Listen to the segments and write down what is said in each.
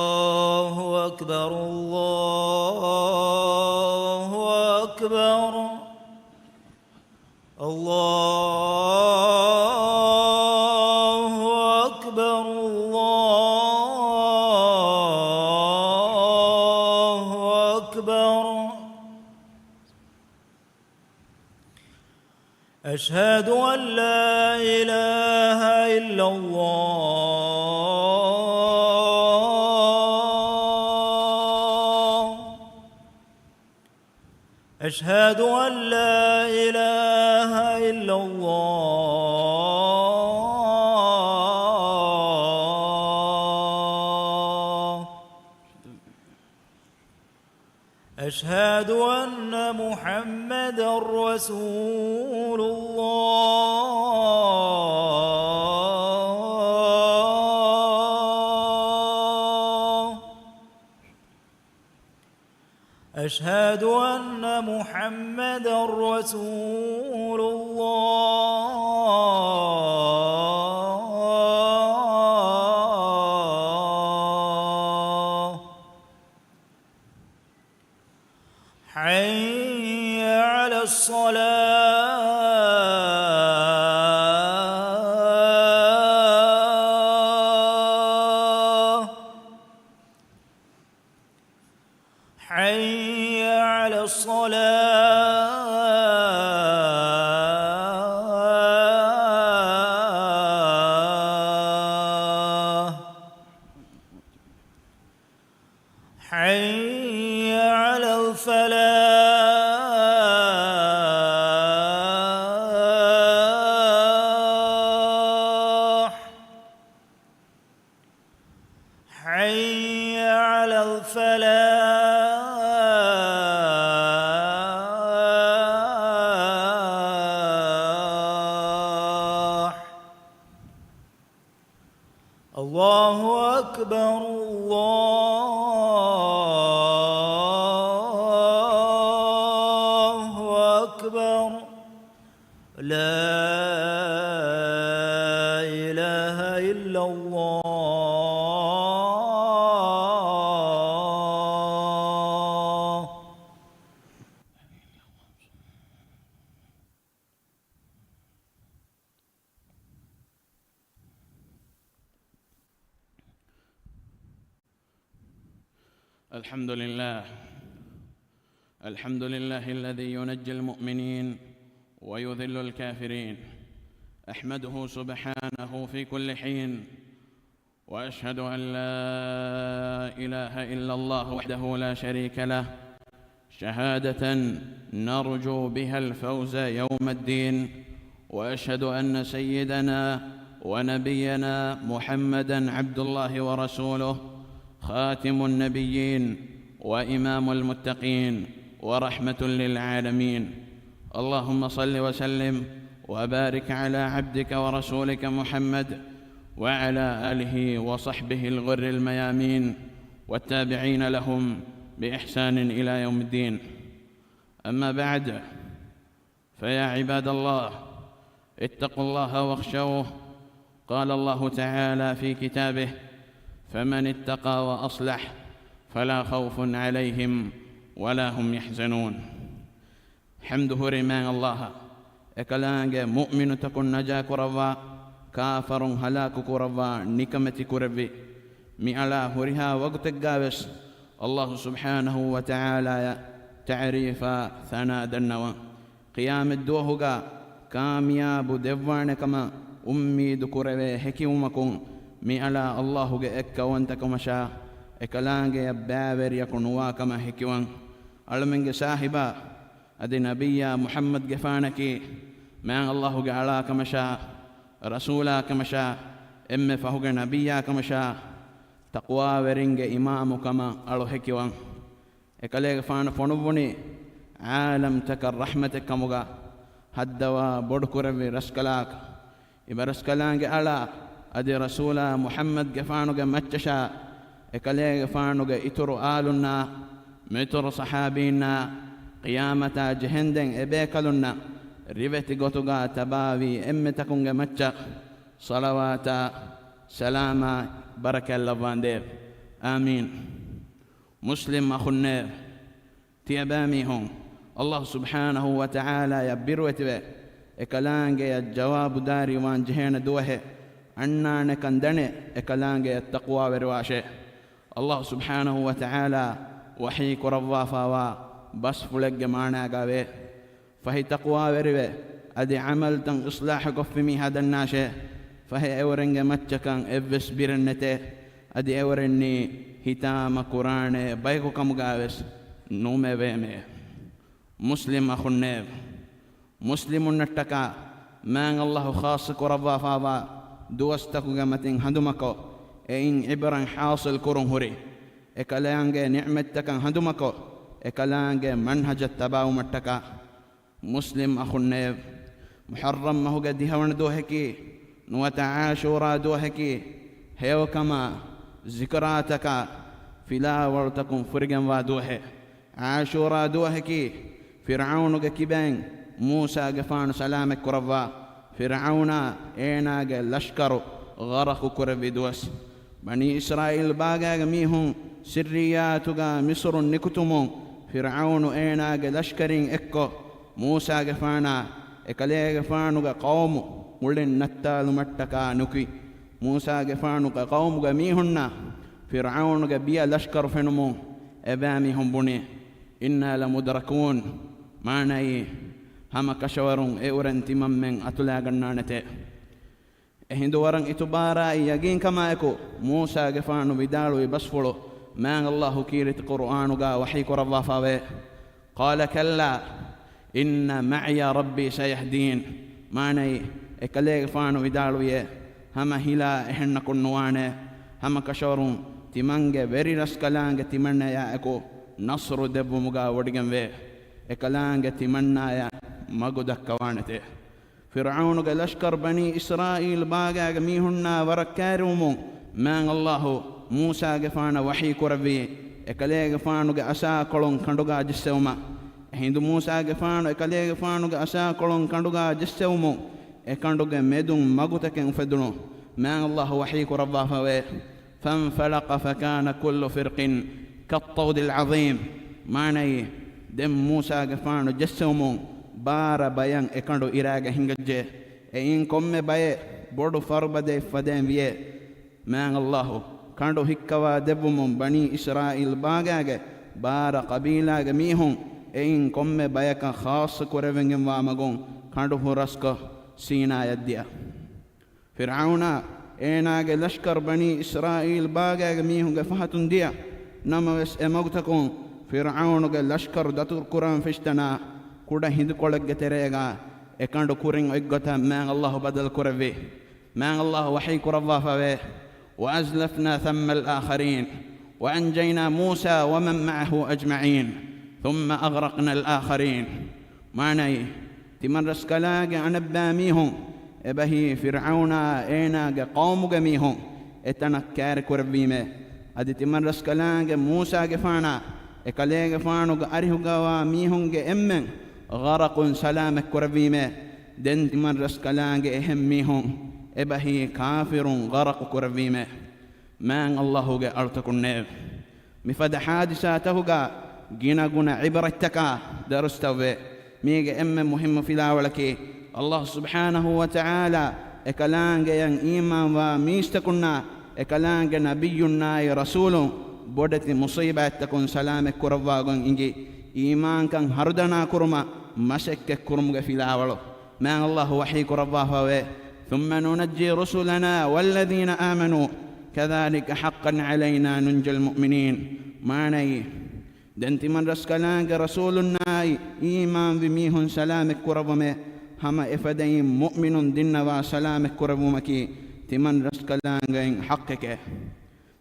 الله أكبر الله أكبر الله أكبر الله أكبر. أشهد أن لا إله إلا الله. أشهد أن لا إله إلا الله. أشهد أن محمدًا رسول الله. أشهد أن محمدًا رسول الله. حي على الصلاة. حي على الصلاة. حي على الفلاح. حي على الفلاح. الله أكبر الله أكبر. لا إله إلا الله. الحمد لله الذي ينجي المؤمنين ويذل الكافرين. أحمده سبحانه في كل حين، وأشهد أن لا إله إلا الله وحده لا شريك له، شهادة نرجو بها الفوز يوم الدين. وأشهد أن سيدنا ونبينا محمدًا عبد الله ورسوله، خاتم النبيين وإمام المتقين ورحمة للعالمين. اللهم صل وسلم وبارك على عبدك ورسولك محمد وعلى آله وصحبه الغر الميامين والتابعين لهم بإحسان إلى يوم الدين. أما بعد، فيا عباد الله، اتقوا الله واخشوه. قال الله تعالى في كتابه: فمن اتقى وأصلح فلا خوف عليهم ولا هم يحزنون. حمده رمان الله إكلانج مؤمن تكون نجا كروا كافر هلاك كروا نكمة كربي مئلا هرها وقت الجابس. الله سبحانه وتعالى تعريف ثناء دنوا قيام الدوهجا كامياب دفوان كما أمي دكربي حكيمكم مئلا الله جئك وانتكم شا إكلانج يبابر يكون واكما حكيوان ألمنج صاحبا أدي نبي محمد جفانك ما الله جعلا كما شاء رسولا كما شاء إم فهو نبيا كما شاء تقوى ورنج إمام كما ألو حكيوان إكليغ فان فنوبني عالم تكر رحمتك كمغا هدوا بدكربي رسكلاك إبرسكلانج ألا أدي رسولا محمد جفانوغ متشا إكليغ فانوغ إترو آلنا متر صحابينا قيامة جهندن إبيكالنا ريبتي غوتوغا تباوي إم تكونغ متشا صلواتا سلاما بركة اللفاندير آمين. مسلم أخنير تيباميهم الله سبحانه وتعالى يبروتبه إكلانجي الجواب داري وان جهين دوه أننا نكندني إكلانجي التقوى ورواشه الله سبحانه وتعالى وحيك رضافا بس فلق معنا قابه فهي تقوى وربه أدي عمل تن إصلاح قفمي هذا الناشي فهي أورنج متشكان إفس بيرنته أدي أورني هتام قرآن بايكو كمقابس نومي بيمي. مسلم أخنير مسلم نتكا مان الله خاصك رضافا دوستك قمتين هندمكو إن عبران حاصل كورن هوري إكلانجي نعمتك هندمكو إكلانجي منهج التباو متكا. مسلم أخنير محرم ما هو قد هون دوهكي نوتعاشورا دوهكي هيو كما ذكراتك فلا ورتكم فرقا ودوه عاشورا دوهكي فرعون كبين موسى قفان سلامك كربا فرعون اينا لشكر غرق كرب دوس بني إسرائيل باقا ميهم سرياتك مصر نكتمون فرعون اينا لشكرين اكو موسى قفانا إكلي قفانك قوم ولن نتال متكا نكي موسى قفانك قوم ميهنا فرعون بيا لشكر فنمو أبامهم بني إنا لمدركون معنى هم كشورون إورن تمام من أتلا جنانته هندورن إتبارا يجين كما يكو موسى قفانو بدالو يبصفلو ما الله كيرت قرآنك وحيك رضافا قال كلا إن معي ربي سيهدين معنى إكلي قفانو بدالو هم هلا إحنا كنوانه هم كشورون تمانجة بري رسكلانجة تمنى يا أكو نصر دبو مغا ودغن وي إكلانجة تمنى يا مغدك كوانته فرعون لشكر بني إسرائيل باغا ميهنا وركارهم من الله موسى غفانا وحي كربي إكلي غفانو أسا كولون كندوغا جسوما هندو موسى غفانو إكلي غفانو أسا كولون كندوغا جسومو إكندوغا ميدون مغتكن فدنو من الله وحي كربا فوي فانفلق فكان كل فرق كالطود العظيم معنى دم موسى غفانو جسومو بار بيان اكندو إراغ هنگجه اين كم بي بودو فربده فدين ويه مان الله كندو هكوا دبوم بني إسرائيل باغاغ بار قبيلاغ ميهون اين كم بيكا خاص كورفنگم وامگون كندو هرسكو سينا يديا فرعون ايناغ لشكر بني إسرائيل باغاغ ميهون فهتون ديا نموس امغتكون فرعون لشكر دتور قرآن فشتنا كودا هند كولك تريغا اكاندو كورين ايغتا مان الله بدل كورفي مان الله وحي كرفا فوي وأزلفنا ثم الآخرين وأنجينا موسى ومن معه أجمعين ثم أغرقنا الآخرين معنى تمرس كلاغ عن باميهم ابهي فرعون اينا قوم ميهم اتنكار كربيمه ادي تمرس كلاغ موسى غفانا اكليغ فانو اريهغا ميهم امن غرق سلام كربيمه دن تمرس كلاغ اهم ميهم ابهي كافر غرق كربيمه من الله ارتكن مفد حادثاته جينا غنا عبرتك درستوي ميغ ام مهم في لاولكي الله سبحانه وتعالى اكلانغ ين ايمان وميستكنا اكلانغ نبينا رسول بودت مصيبه تكون سلام كرواغن انجي ايمان كان هردنا كرما مسك كرمغ في لاولو ما الله وحي كروا ثم ننجي رسلنا والذين آمنوا كذلك حقا علينا ننجي المؤمنين معنى دنت من رسكلانك رسولنا إيمان بميهن سلامك كربمه هما إفدين مؤمن دين وسلامك كربمكي تمن رسكلانك حقك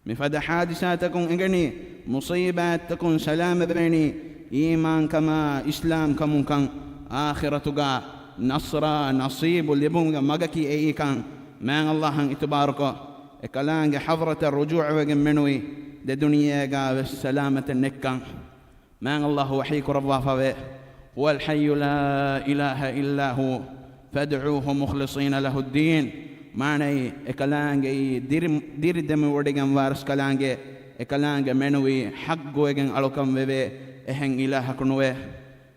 مفد حادثاتكم إنني مصيباتكم سلام بيني إيمان كما إسلام كمكان آخرتك نصر نصيب لبون مغكي اي كان من الله اتبارك كلام حضرة الرجوع وجمنوي الدنيا قال السلامة النكان من الله وحيك رضا فوي هو الحي لا إله إلا هو فادعوه مخلصين له الدين maanai ekalange diridemi wodigan waras kalange ekalange menui haggoegen alukam weve ehen ilahakunuwe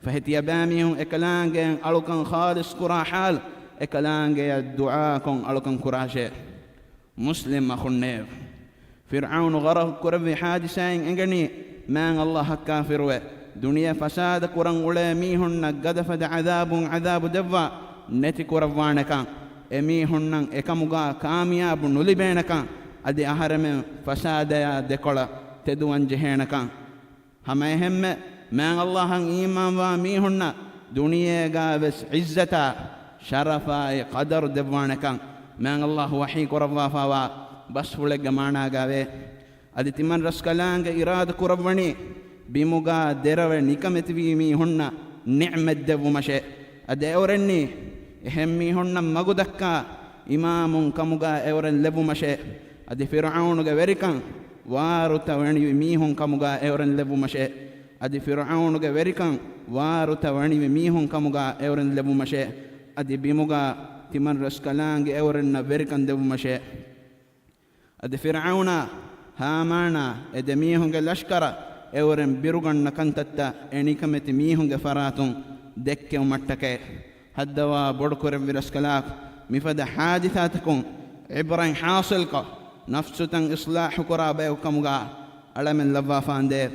fahetiya bamihun ekalange alukan khalis kurahal ekalange du'a kon alukan kurashe muslim akhunnev فرعون غرق كرب حادثين إنجني من الله كافر دنيا فساد كرن ولا ميهن قدفد عذاب دفا نتي كربانك أميهن إكمغا كامياب نلبينك أدي أهرم فساد يا دكلا تدوان جهنك هم من الله إيمان وميهن دنيا قابس عزتا شرفا قدر دفانك من الله وحي كربا فوا بس فلق مانا غاوي ادي تمن رسكلانگ اراد كربوني بيموغا درو نيكمتوي مي هن نعمت دو مشي ادي اورني اهمي هن مغدكا امام كموغا اورن لبو مشي ادي فرعون غا وريكان وارتا وني مي هن كموغا اورن لبو مشي ادي فرعون غا وريكان وارتا وني مي هن كموغا اورن لبو مشي ادي بيموغا تمن رسكلانگ اورن وريكان دو مشي أدي فرعون هامانا إدميهن لشكرا أورن بيرغن نكنتتا إنيكمت ميهن فراتون دك ومتك هدوا بڑكور برسكلاك مفد حادثاتكم عبرين حاصلك نفسة إصلاح قرابة وكمغا ألم اللفافان دير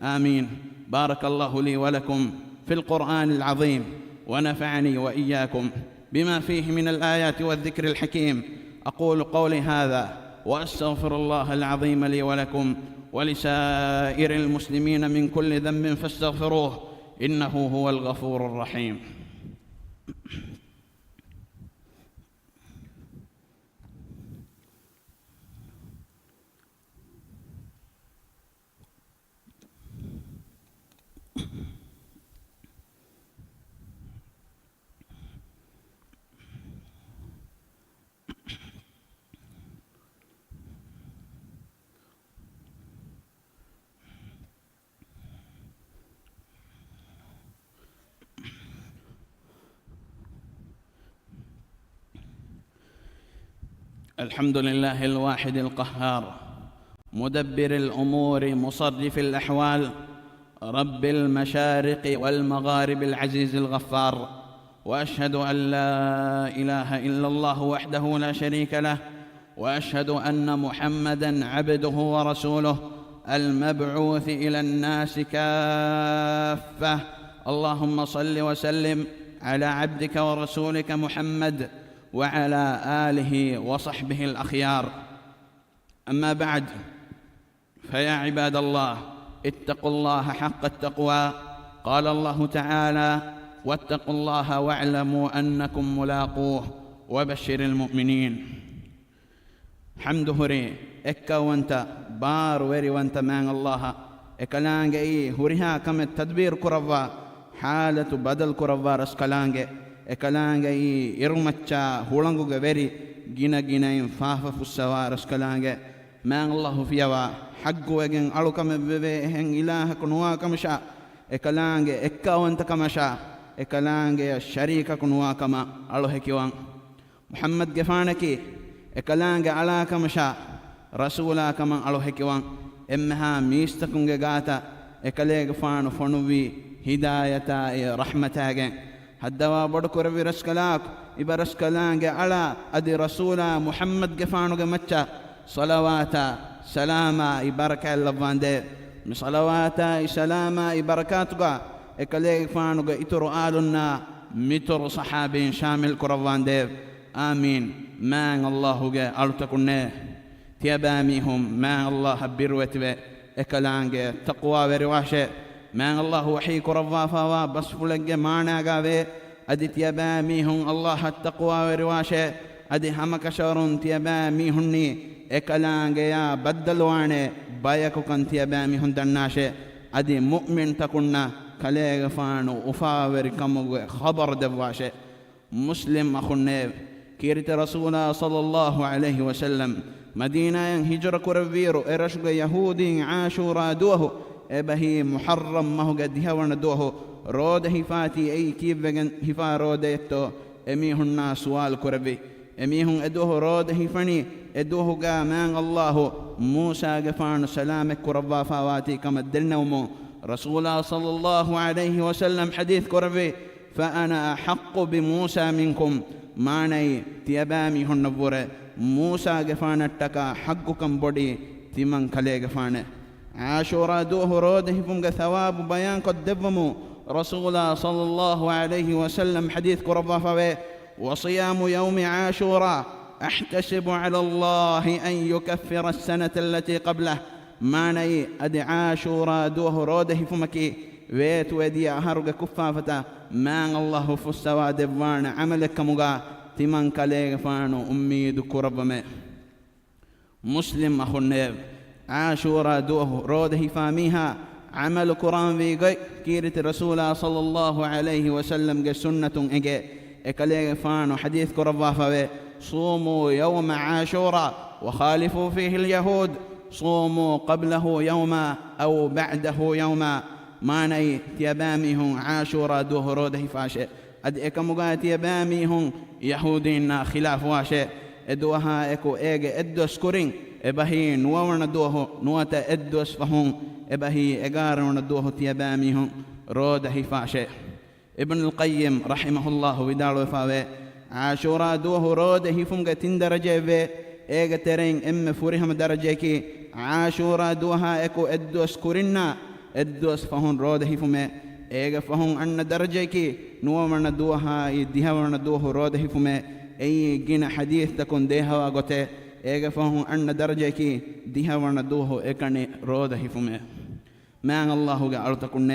آمين بارك الله لي ولكم في القرآن العظيم ونفعني وإياكم بما فيه من الآيات والذكر الحكيم أقول قولي هذا وأستغفر الله العظيم لي ولكم ولسائر المسلمين من كل ذنب فاستغفروه إنه هو الغفور الرحيم الحمد لله الواحد القهار مدبر الأمور مصرف الأحوال رب المشارق والمغارب العزيز الغفار وأشهد أن لا إله إلا الله وحده لا شريك له وأشهد أن محمدًا عبده ورسوله المبعوث إلى الناس كافة اللهم صل وسلم على عبدك ورسولك محمد وعلى آله وصحبه الأخيار أما بعد فيا عباد الله اتقوا الله حق التقوى قال الله تعالى واتقوا الله واعلموا أنكم ملاقوه وبشر المؤمنين حمد هري إكا وانت بار وري وانت مان الله إكالانجي هريها كم التدبير كرفا حالة بدل كرفا رسكالانجي إكالانجي إرمتشا هولانجو غيري جينا جينا فافا فسوا رسكالانجي مان الله فيها حق وجن ألو كم بهن إله كنوا كمشا إكالانجي إكا وانت كمشا إكالانجي الشريك كنوا كما ألو هكيوان محمد جفانكي إكالانجي على كمشا رسولا كما ألو هكيوان إمها ميستكونجي غاتا إكاليغ فانو فنوي هدايتا رحمتاغين هدوا بدكور برسكلاك إبرسكلانجي على أدي رسولا محمد جفانو متشا صلواتا سلاما إبركة اللفان دي صلواتا سلاما إبركاتك إكاليغ فانو إترو آلنا متر صحابين شامل كرفان دي آمين مان الله جاء ألتكنه تياباميهم مان الله بروتبه إكلانجه تقوى ورواشه مان الله وحي كرفافا بس فلق معنا قابه أدي تياباميهم الله التقوى ورواشه أدي همك شارون تياباميهني إكلانجه يا بدلوانه بايكو كان تياباميهن دناشه أدي مؤمن تكنا كليغ فانو أفاور كمو خبر دواشه مسلم أخنه كيرت رسول صلى الله عليه وسلم مدينة هجر كرفيرو إرشق يهودي عاشورا دوه إبهي محرم مهو قد هون دوه روده فاتي أي كيف هفا روده يتو أميه الناس سوال كرفي emihun eduhu roda hifani eduhu ga man Allah Musa gafan salamek kurabba fawati kama dilnawmo Rasulullah sallallahu alayhi wa sallam hadith kurbi fa ana ahaqqu bi Musa minkum maanai tiyabami honnabure Musa gafanattaka haqqukam bodi timan kale gafane Ashura duhu roda hifunga thawab bayan qad devmu Rasulullah sallallahu alayhi wa sallam hadith kurabba fawe وصيام يوم عاشوراء أحتسب على الله أن يكفر السنة التي قبله ماني أدي عاشوراء دوه روده فمكي ويت ودي أهرق كفافة مان الله فسوا دبوان عملك مغا تمن كاليغ فانو أمي دكرب مي مسلم أخو النيب عاشوراء دوه روده فاميها عمل قرآن في كيرت رسول صلى الله عليه وسلم سنة إجي إكليغ فانو حديث كربا فوي صوموا يوم عاشوراء وخالفوا فيه اليهود صوموا قبله يوما أو بعده يوما ماني تيباميهم عاشوراء دوه روده فاشي أد إكمغا تيباميهم يهودين خلاف واشي إدوها إكو إيغ إدوس كورين إبهي نوورن دوه نوتا إدوس فهم إبهي إغارن دوه تيباميهم روده فاشي ابن القيم رحمه الله ودارو فاوي عاشوراء دوه روده فمغا تندرجه في ايغا ترين ام فريهم درجه كي عاشوراء دوها اكو ادوس كورنا ادوس فهون روده فمه ايغا فهون ان درجه كي نومن دوها يديهون دوه روده فمه اي جن حديث تكون ديها واغوته ايغا فهون ان درجه كي ديهون دوه اكني روده فمه ما الله قال تكون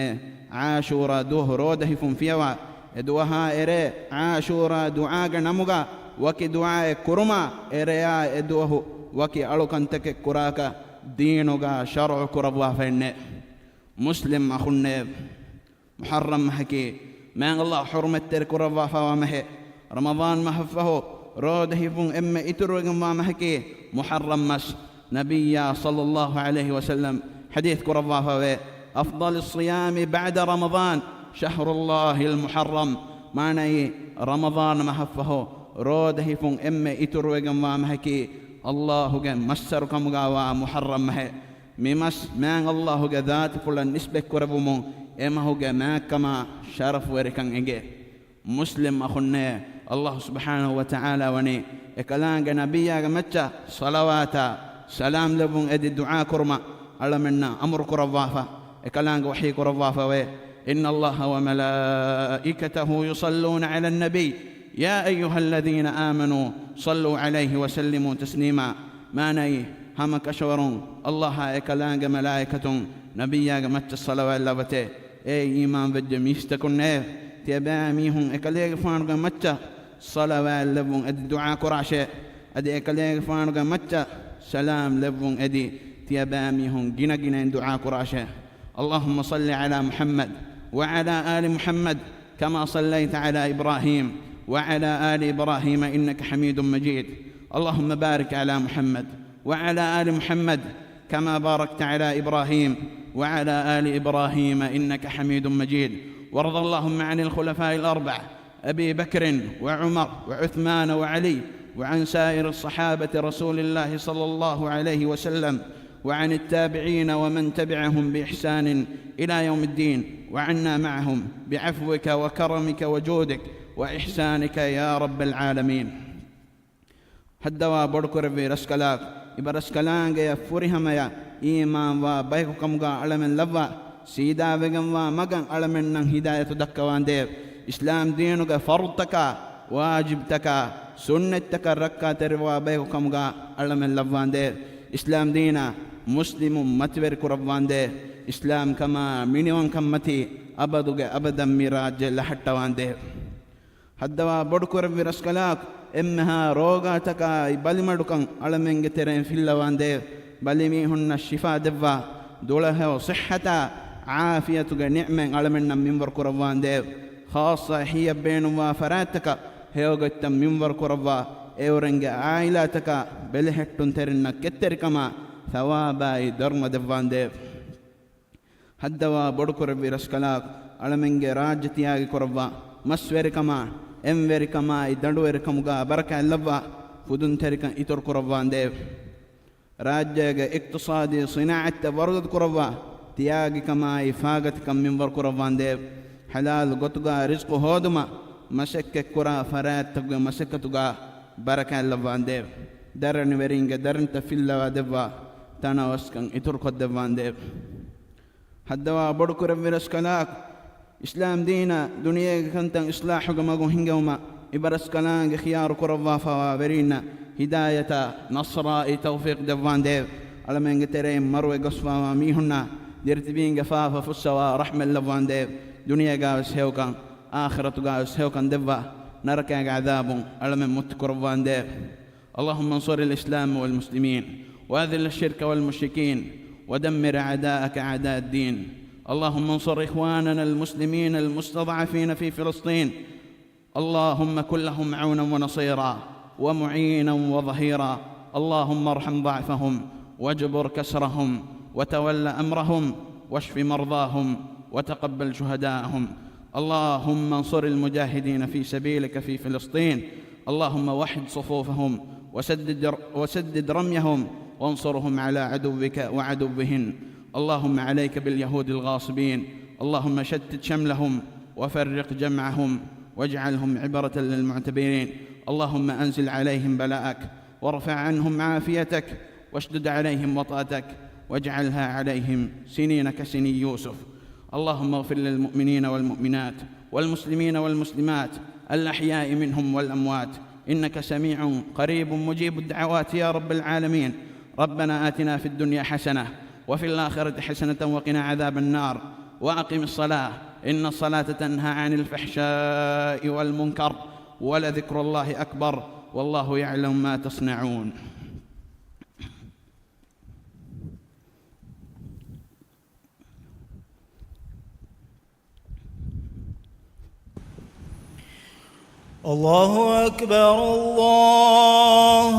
عاشوراء دوه روده فم فيوا ادوها اري عاشوراء دعاء نمغا وكي دعاء كرما اريا ادوه وكي الوكنتك كراكا دينوغا شرع كربوا فين مسلم اخن محرم حكي ما الله حرمت كربوا فوامه رمضان محفه روده فم ام اتروغ ما محكي محرم مس نبي صلى الله عليه وسلم حديث كربوا فوي أفضل الصيام بعد رمضان شهر الله المحرم معنى رمضان محفه روده فن إما إتروغم وامهكي الله جم مسركم غوا محرم مه ممس ما الله ذات فلان نسبة كربمون إما هو ما كما شرف وركان إنجي مسلم أخونا الله سبحانه وتعالى وني إكلان نبيا متى صلواتا سلام لبون أدي الدعاء كرما على منا أمر كربافة إكلان وحي كربافة إن الله وملائكته يصلون على النبي يا أيها الذين آمنوا صلوا عليه وسلموا تسليما ما ني هم كشورون الله إكلان ملائكة نبيا متى الصلوات لبته أي إيمان بجميستكن تباميهم إكلان فانغ متى صلوات لبون أدي الدعاء كراشة أدي إكلان فانغ متى سلام لبون أدي تياباميهم جنا جنا دعاء كراشة اللهم صل على محمد وعلى آل محمد كما صليت على إبراهيم وعلى آل إبراهيم إنك حميد مجيد اللهم بارك على محمد وعلى آل محمد كما باركت على إبراهيم وعلى آل إبراهيم إنك حميد مجيد وارض اللهم عن الخلفاء الأربعة أبي بكر وعمر وعثمان وعلي وعن سائر الصحابة رسول الله صلى الله عليه وسلم وعن التابعين ومن تبعهم بإحسان إلى يوم الدين وعنا معهم بعفوك وكرمك وجودك وإحسانك يا رب العالمين هدوا بركر في رسكلاك إبرسكلان يا فرهم يا إيمان وبيكم على من لبا سيدا بكم ومكان على من هداية دكوان دير إسلام دينك فرضك واجبتك سنتك ركا تروا بيكم على من لبان دير إسلام دينا مسلم متبر كربان دير إسلام كما منيوان كمتي أبدوك أبدا ميراج لحتوان دير هدوا بركر في رسكلاك إمها روغاتك بالمدكان على من جترين في اللوان دير بالميهن الشفاء دفا دوله صحة عافيتك نعمة على من منبر كربان دير خاصة هي بين وفراتك هيوغت منبر كربا اورنج عائلاتك بلهتون ترنا كتر كما ثوابا درم دفان دير هدوا بركر في رسكلاك على من راجتياغ كربا مسور كما ಎಂವೆರಿ ಕಮಾಯಿ ದಂಡುವೆರಿ ಕಮುಗ ಬರಕ ಎಲ್ಲವ್ವ ಫುದುನ್ ತೆರಿಕ ಇತುರ್ ಕುರವ್ವಾಂದೇವ್ ರಾಜ್ಯಗೆ ಇಕ್ತಿಸಾದಿ ಸಿನಾಅತ್ ವರದದ್ ಕುರವ್ವ ತಿಯಾಗಿ ಕಮಾಯಿ ಫಾಗತ್ ಕಮ್ಮಿನ್ ವರ್ ಕುರವ್ವಾಂದೇವ್ ಹಲಾಲ್ ಗೊತುಗ ರಿಸ್ಕು ಹೋದುಮ ಮಸಕ್ಕೆ ಕುರ ಫರಾತ್ ತಗ ಮಸಕ್ಕತುಗ ಬರಕ ಎಲ್ಲವ್ವಾಂದೇವ್ ದರನ್ ವೆರಿಂಗೆ ದರನ್ ತಫಿಲ್ಲವ ದೆವ್ವ ತನ ವಸ್ಕಂ ಇತುರ್ ಕೊದ್ದೆವ್ವಾಂದೇವ್ ಹದ್ದವ ಬಡುಕುರವ್ವಿರಸ್ ಕಲಾಕ್ إسلام دينا دنيا كنتن إصلاح جمعهم هنجوما إبرس كلام خيار كروا فوابرينا هداية نصر توفيق دوان ديف على من قترين مروي قصفا وميهنا ديرتبين جفافا فسوا رحمة لوان ديف دنيا جاوس هيوكان آخرة جاوس هيوكان دفا نركع عذاب على من مت كروان ديف اللهم انصر الإسلام والمسلمين وأذل الشرك والمشركين ودمر أعداءك أعداء الدين اللهم انصر إخواننا المسلمين المستضعفين في فلسطين اللهم كن لهم عونا ونصيرا ومعينا وظهيرا اللهم ارحم ضعفهم واجبر كسرهم وتول أمرهم واشف مرضاهم وتقبل شهداءهم اللهم انصر المجاهدين في سبيلك في فلسطين اللهم وحد صفوفهم وسدد رميهم وانصرهم على عدوك وعدوهن اللهم عليك باليهود الغاصبين اللهم شتت شملهم وفرق جمعهم واجعلهم عبرة للمعتبرين اللهم أنزل عليهم بلاءك وارفع عنهم عافيتك واشدد عليهم وطأتك واجعلها عليهم سنين كسني يوسف اللهم اغفر للمؤمنين والمؤمنات والمسلمين والمسلمات الأحياء منهم والأموات إنك سميع قريب مجيب الدعوات يا رب العالمين ربنا آتنا في الدنيا حسنة وفي الآخرة حسنة وقنا عذاب النار وأقم الصلاة إن الصلاة تنهى عن الفحشاء والمنكر ولذكر الله أكبر والله يعلم ما تصنعون الله أكبر الله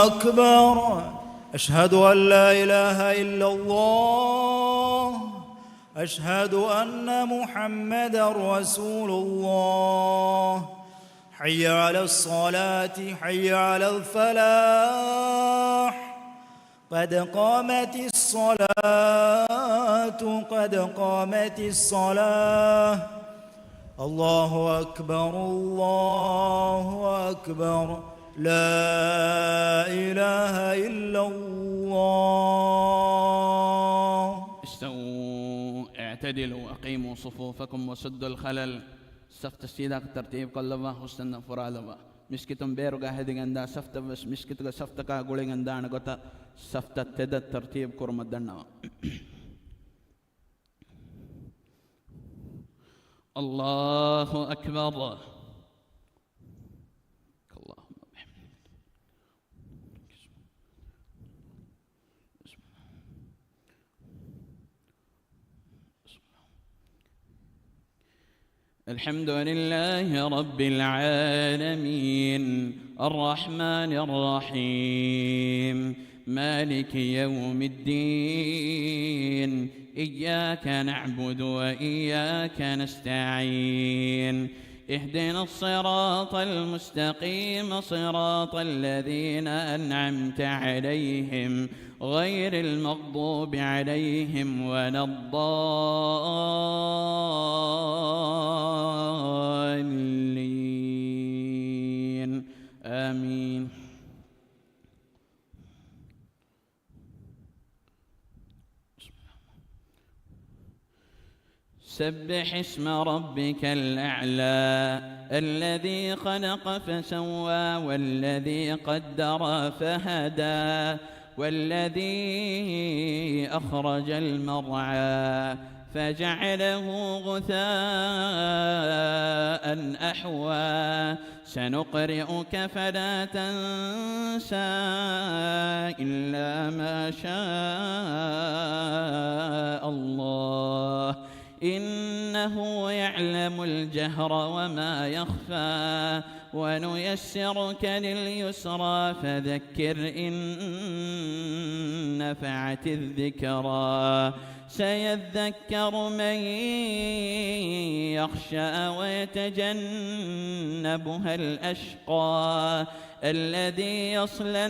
أكبر أشهد أن لا إله إلا الله أشهد أن محمدًا رسول الله حي على الصلاة حي على الفلاح قد قامت الصلاة قد قامت الصلاة الله أكبر الله أكبر لا إله إلا الله استووا اعتدلوا أقيموا صفوفكم وسدوا الخلل سفت السيداق ترتيب قلبا حسنا فرالبا مسكتم بيرغا هديغندا سفت بس مسكتغا سفتكا غوليغندا نغتا سفت تد ترتيب كرمدنا الله أكبر الحمد لله رب العالمين الرحمن الرحيم مالك يوم الدين إياك نعبد وإياك نستعين اهدنا الصراط المستقيم صراط الذين أنعمت عليهم غير المغضوب عليهم ولا الضالين آمين سبح اسم ربك الأعلى الذي خلق فسوى والذي قدر فهدى والذي أخرج المرعى فجعله غثاء أحوى سنقرئك فلا تنسى إلا ما شاء الله إنه يعلم الجهر وما يخفى ونيسرك لليسرى فذكر إن نفعت الذكرى سيذكر من يخشى ويتجنبها الأشقى الذي يصلى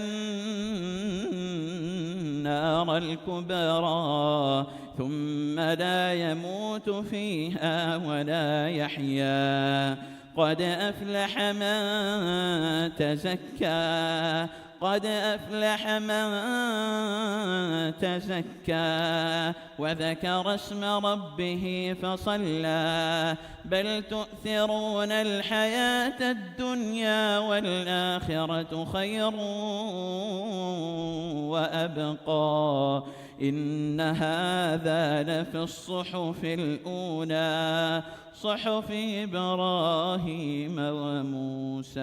النار الكبرى ثم لا يموت فيها ولا يحيا قد أفلح من تزكى قد أفلح من تزكى وذكر اسم ربه فصلى بل تؤثرون الحياة الدنيا والآخرة خير وأبقى إن هذا لفي الصحف الأولى صحف إبراهيم وموسى.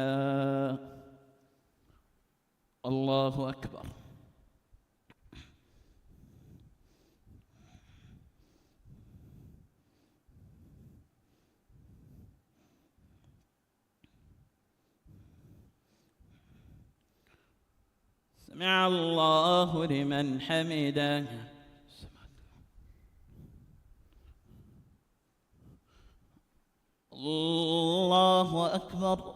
الله أكبر. سمع الله لمن حمده. الله أكبر.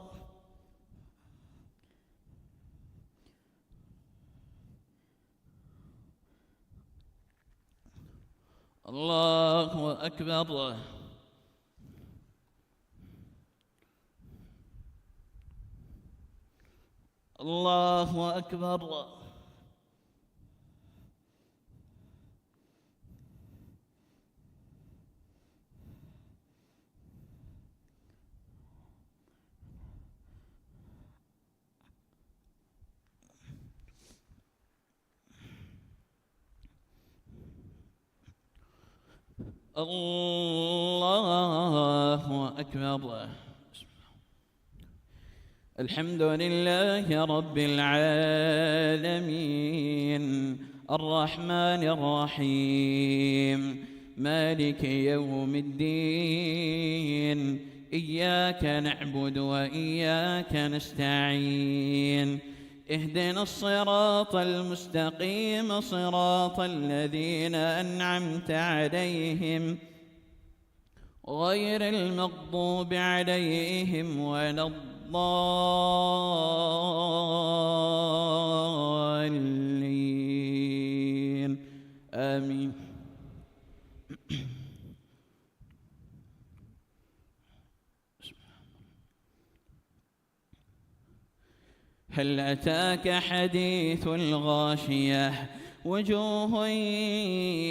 الله أكبر. الله أكبر. الله أكبر. الحمد لله رب العالمين الرحمن الرحيم مالك يوم الدين إياك نعبد وإياك نستعين اهدنا الصراط المستقيم صراط الذين أنعمت عليهم غير المغضوب عليهم ولا الضالين آمين. هل أتاك حديث الغاشية وجوه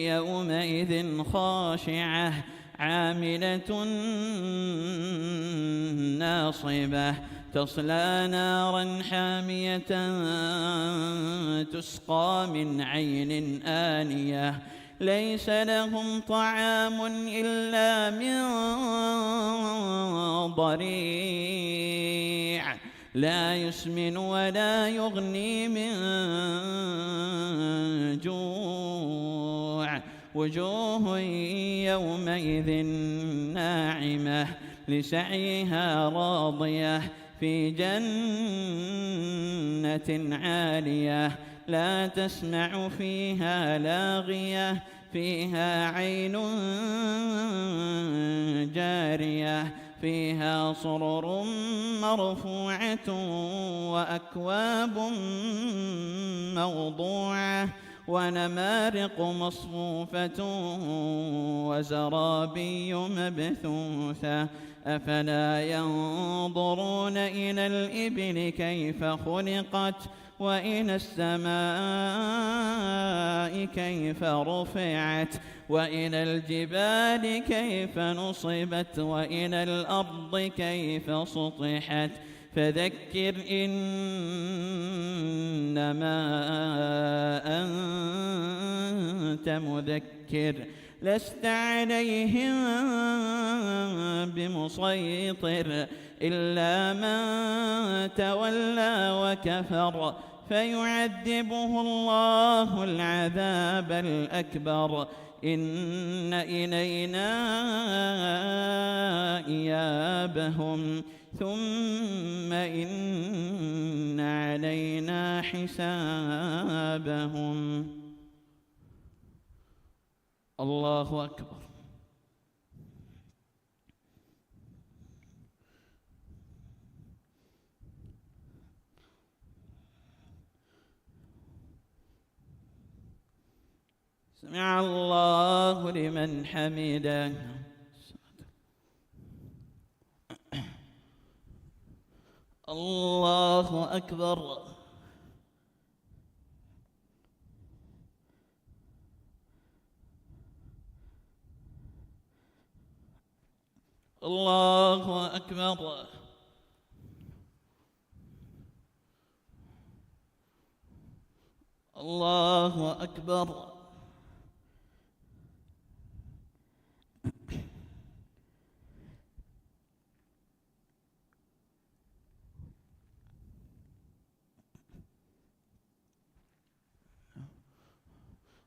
يومئذ خاشعة عاملة ناصبة تصلى نارا حامية تسقى من عين آنية ليس لهم طعام إلا من ضريع لا يسمن ولا يغني من جوع وجوه يومئذ ناعمة لسعيها راضية في جنة عالية لا تسمع فيها لاغية فيها عين جارية فيها سرر مرفوعة وأكواب موضوعة ونمارق مصفوفة وزرابي مبثوثة أفلا ينظرون إلى الإبل كيف خلقت وإلى السماء كيف رفعت وإلى الجبال كيف نصبت وإلى الأرض كيف سطحت فذكر إنما أنت مذكر لست عليهم بمسيطر إلا من تولى وكفر فيعذبه الله العذاب الأكبر إن إلينا إيابهم ثم إن علينا حسابهم. الله أكبر. سمع الله لمن حمده. الله أكبر. الله أكبر. الله أكبر.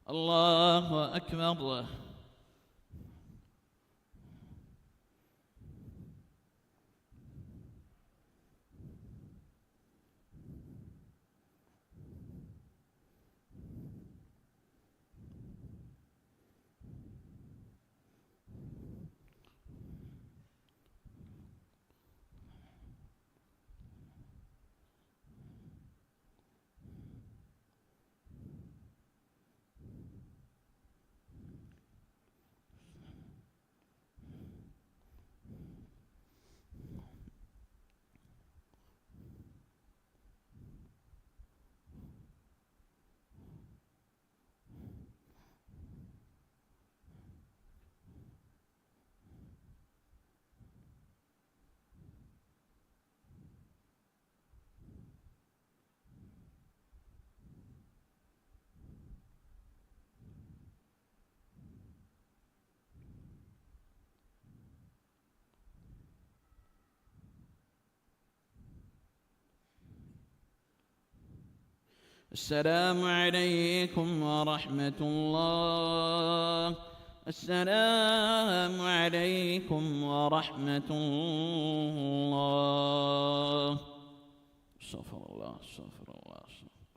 الله أكبر. السلام عليكم ورحمة الله. السلام عليكم ورحمة الله. استغفر الله استغفر الله استغفر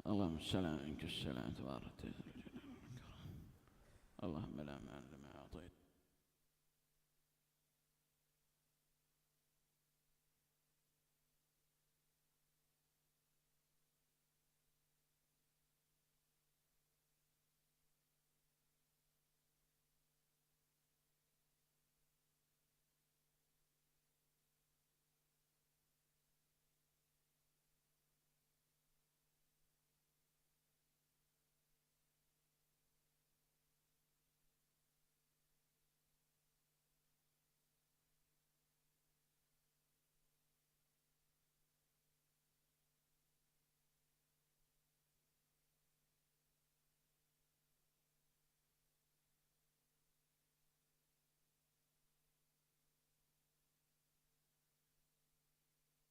اللهم السلام منك السلام تبارك اللهم لا معلم